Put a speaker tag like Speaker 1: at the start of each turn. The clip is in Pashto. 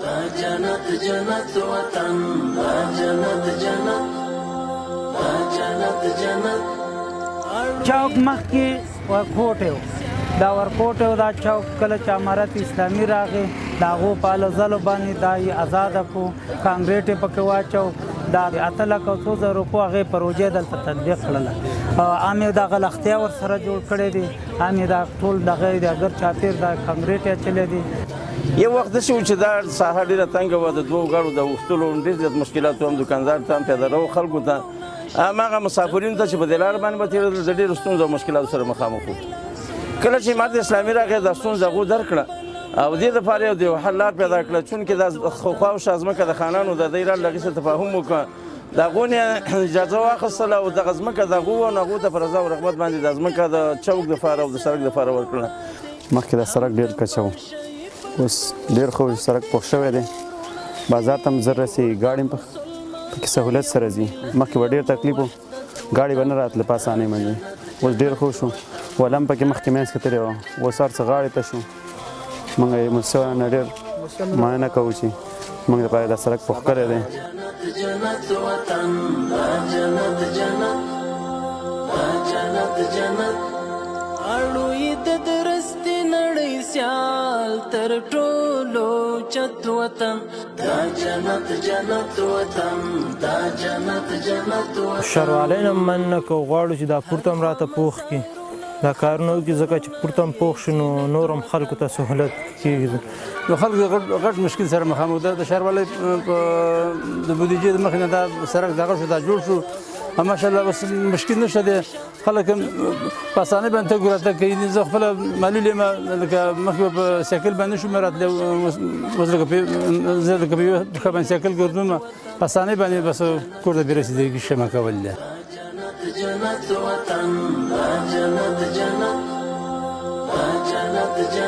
Speaker 1: جنت جنت وطن جنت جنت جنت جنت
Speaker 2: چوک مخکې ورکوټ و دا ورکوټ و دا چوک کله چې امارت اسلامي راغی د هغو په هلو ځلو باندې دا یې ازاده کړو کانکریټ یې پکې واچو دا 8 لک او 2 زره روپو هغې پروژې دلته تطبیق کړله عام یې دغه لختیا ورسره جوړ کړی دی عام یې دا ټول دغه د اګر چاپېر دا کانکریټ یې اچولی دی
Speaker 3: یو وخت داسې و چې دا ساحه ډېره تنګه وه د دوو ګاډو د اوښتلو ډېر زیات مشکلات و هم دوکاندار ته هم پیاده رو خلکو ته هماغه مسافرینو ته چې په دې لاره باندې به تېرېدل د ډېرو ستونزو او مشکلاتو سره مخامخ وو کله چې امارت اسلامي راغی دا ستونزه هغو درک کړه او دې دپاره یو د یو حل لار پیدا کړه چونکې دا خواوشا ځمکه د خانانو ده دی راغله هغې سره تفاهم وکړه د هغو نه اجازه واخیستله او دغه ځمکه د هغو وه نو هغو ته په رضا او رغبت باندې دا ځمکه د چوک دپاره او د سړک دپاره ورکړله
Speaker 4: مخکې دا سړک ډېر کچه و اوس ډېر ښه سړک پوخ شوی دی بازار ته هم زر رسېږي ګاډي پکې سهولت سره ځي مخکې به ډېر تکلیف و ګاډي به نه راتله په اسانۍ باندې اوس ډېر ښه شو وله هم پکې مخکې منځ کې تللی وه اوس هر څه غاړې ته شو موږ یې مسو نه ډېر مننه کوو چې موږ دپاره دا سړک پوخ کړی دی
Speaker 1: جنت وطن جنت جنت جنت جنت اړوي د درستې نړۍ سیال تر ټولو چت وطن دا جنت جنت وطن دا جنت جنت وطن
Speaker 5: ښاروالۍ نه مننه کوو غواړو چې دا پورته هم راته پوخ کړي دا کارونه وکړي ځکه چې پورته هم پوخ شي نو نور هم خلکو ته سهولت کېږي
Speaker 6: د خلکو غټ مشکل سره مخامخ ده د ښاروالۍ د بودیجې د مخې نه دا سړک دغه شو دا جوړ شو ماشاءالله اوس مشکل نشته دی خلک هم په اسانۍ باندې تګ راتګ کوي زه خپله معلول یم لکه مخکې په سایکل باندې شوم راتلی اوس زه لکه په یوه پښه باندې سایکل ګرځوم په اسانۍ باندې بس کور ته بې رسېدګي شمه کول دی
Speaker 1: جنت وطن جنت جنت جنت جنت